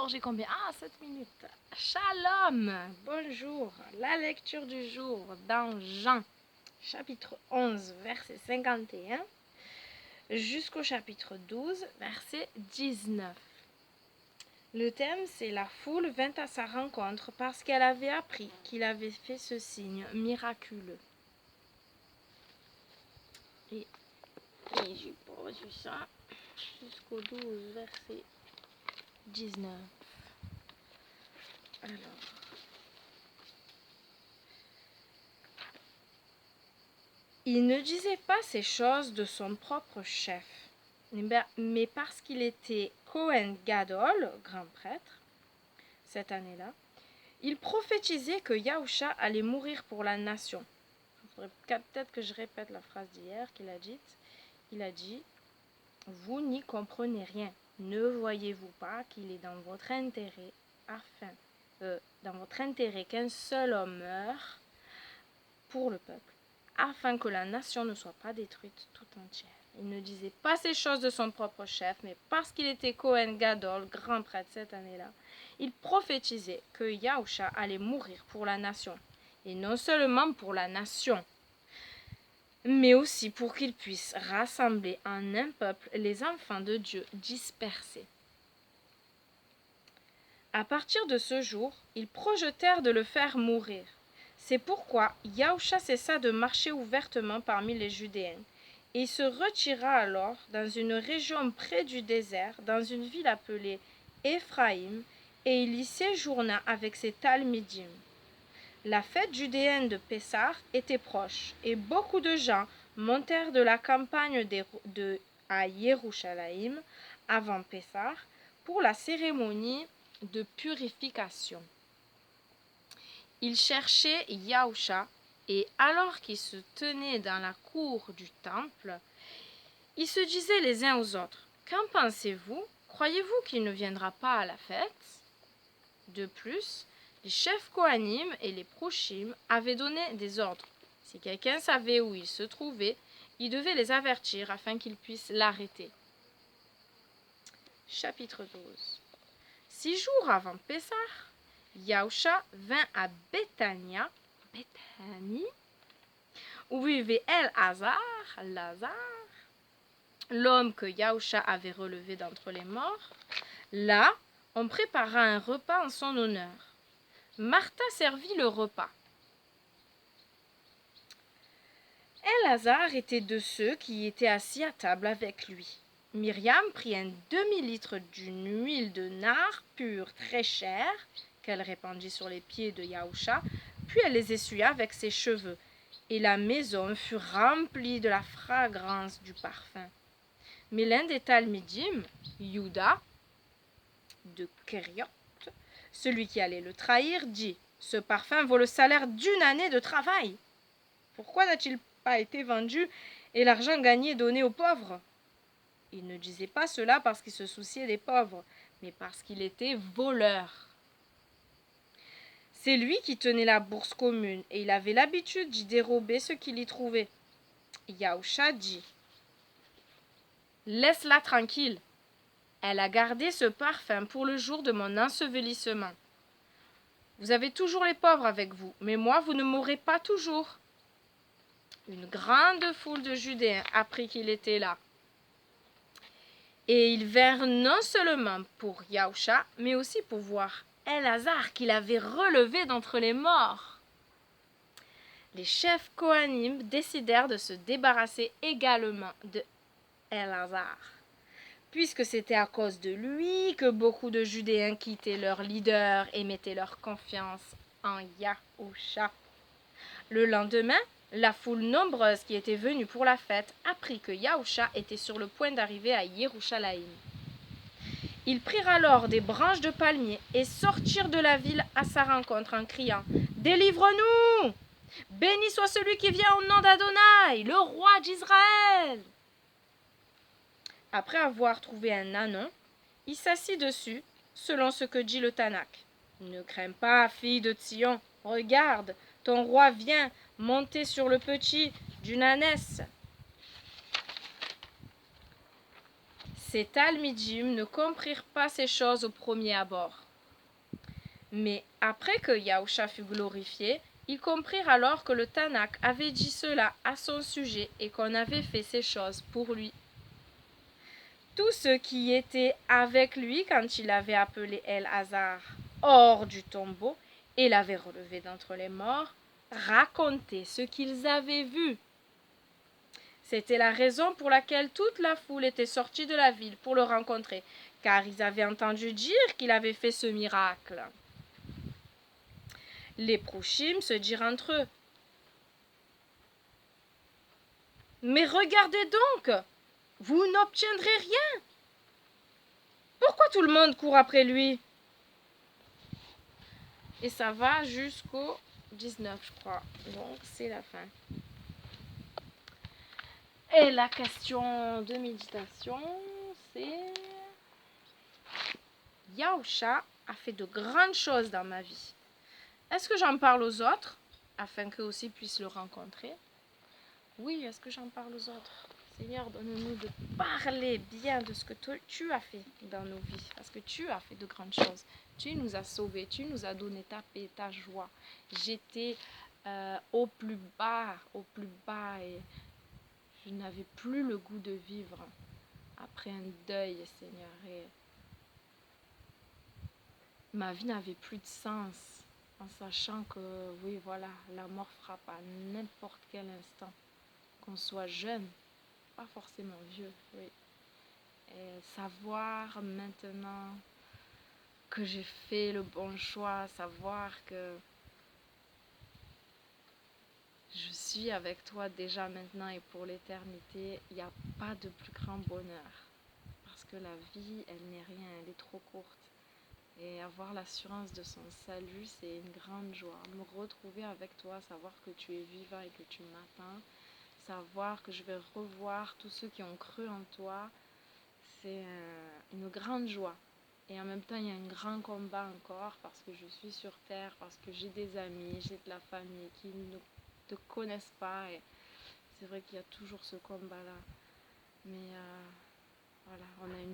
Alors, j'ai combien? Ah, 7 minutes. Shalom, bonjour. La lecture du jour dans Jean, chapitre 11, verset 51, jusqu'au chapitre 12, verset 19. Le thème, c'est la foule vint à sa rencontre parce qu'elle avait appris qu'il avait fait ce signe miraculeux. Et j'ai pose ça jusqu'au 12, verset 19. Alors, il ne disait pas ces choses de son propre chef, mais parce qu'il était Kohen Gadol, grand prêtre, cette année-là, il prophétisait que Yahusha allait mourir pour la nation. Il faudrait peut-être que je répète la phrase d'hier qu'il a dite. Il a dit « Vous n'y comprenez rien. Ne voyez-vous pas qu'il est dans votre intérêt qu'un seul homme meure pour le peuple, afin que la nation ne soit pas détruite tout entière. » Il ne disait pas ces choses de son propre chef, mais parce qu'il était Kohen Gadol, grand prêtre cette année-là, il prophétisait que Yahusha allait mourir pour la nation. Et non seulement pour la nation, mais aussi pour qu'il puisse rassembler en un peuple les enfants de Dieu dispersés. À partir de ce jour, ils projetèrent de le faire mourir. C'est pourquoi Yahusha cessa de marcher ouvertement parmi les Judéens, et il se retira alors dans une région près du désert, dans une ville appelée Éphraïm, et il y séjourna avec ses Talmidim. La fête judéenne de Pessah était proche, et beaucoup de gens montèrent de la campagne à Yerushalayim avant Pessah pour la cérémonie de purification. Ils cherchaient Yahusha, et alors qu'ils se tenaient dans la cour du temple, ils se disaient les uns aux autres, « Qu'en pensez-vous? Croyez-vous qu'il ne viendra pas à la fête ?» De plus, les chefs Kohanim et les Prochim avaient donné des ordres. Si quelqu'un savait où il se trouvait, il devait les avertir afin qu'ils puissent l'arrêter. Chapitre 12. 6 jours avant Pessah, Yahusha vint à Béthanie, où vivait Lazare, l'homme que Yahusha avait relevé d'entre les morts. Là, on prépara un repas en son honneur. Martha servit le repas. Lazare était de ceux qui étaient assis à table avec lui. Myriam prit un demi-litre d'une huile de nard pure très chère, qu'elle répandit sur les pieds de Yahusha, puis elle les essuya avec ses cheveux, et la maison fut remplie de la fragrance du parfum. Mais l'un des Talmidim, Judas, de Kériot, celui qui allait le trahir, dit « Ce parfum vaut le salaire d'une année de travail. Pourquoi n'a-t-il pas été vendu et l'argent gagné donné aux pauvres ?» Il ne disait pas cela parce qu'il se souciait des pauvres, mais parce qu'il était voleur. C'est lui qui tenait la bourse commune, et il avait l'habitude d'y dérober ce qu'il y trouvait. Yahusha dit « Laisse-la tranquille. Elle a gardé ce parfum pour le jour de mon ensevelissement. Vous avez toujours les pauvres avec vous, mais moi vous ne m'aurez pas toujours. » Une grande foule de Judéens apprit qu'il était là. Et ils vinrent non seulement pour Yahusha, mais aussi pour voir Lazare qu'il avait relevé d'entre les morts. Les chefs Kohanim décidèrent de se débarrasser également de Lazare, puisque c'était à cause de lui que beaucoup de Judéens quittaient leur leader et mettaient leur confiance en Yahusha. Le lendemain, la foule nombreuse qui était venue pour la fête apprit que Yahusha était sur le point d'arriver à Yerushalayim. Ils prirent alors des branches de palmier et sortirent de la ville à sa rencontre en criant « Délivre-nous! Béni soit celui qui vient au nom d'Adonai, le roi d'Israël !» Après avoir trouvé un ânon, il s'assit dessus, selon ce que dit le Tanakh. « Ne crains pas, fille de Sion, regarde, ton roi vient monter sur le petit d'une ânesse. » Ces Talmidim ne comprirent pas ces choses au premier abord. Mais après que Yahusha fut glorifié, ils comprirent alors que le Tanakh avait dit cela à son sujet et qu'on avait fait ces choses pour lui. Tous ceux qui étaient avec lui quand il avait appelé El-Hazar hors du tombeau et l'avait relevé d'entre les morts, racontaient ce qu'ils avaient vu. C'était la raison pour laquelle toute la foule était sortie de la ville pour le rencontrer, car ils avaient entendu dire qu'il avait fait ce miracle. Les Prouchim se dirent entre eux: « Mais regardez donc, vous n'obtiendrez rien. Pourquoi tout le monde court après lui ?» Et ça va jusqu'au 19, je crois. Donc, c'est la fin. Et la question de méditation, c'est: Yahusha a fait de grandes choses dans ma vie. Est-ce que j'en parle aux autres, afin qu'eux aussi puissent le rencontrer? Oui, est-ce que j'en parle aux autres? Seigneur, donne-nous de parler bien de ce que tu as fait dans nos vies, parce que tu as fait de grandes choses. Tu nous as sauvés, tu nous as donné ta paix, ta joie. J'étais au plus bas, et je n'avais plus le goût de vivre après un deuil, Seigneur. Et ma vie n'avait plus de sens, en sachant que, oui, voilà, la mort frappe à n'importe quel instant, qu'on soit jeune, pas forcément vieux, oui. Et savoir maintenant que j'ai fait le bon choix, savoir que je suis avec toi déjà maintenant et pour l'éternité, il n'y a pas de plus grand bonheur. Parce que la vie, elle n'est rien, elle est trop courte. Et avoir l'assurance de son salut, c'est une grande joie. Me retrouver avec toi, savoir que tu es vivant et que tu m'attends, savoir que je vais revoir tous ceux qui ont cru en toi, c'est une grande joie. Et en même temps, il y a un grand combat encore parce que je suis sur terre, parce que j'ai des amis, j'ai de la famille qui ne te connaissent pas. Et c'est vrai qu'il y a toujours ce combat-là. Mais voilà, on a une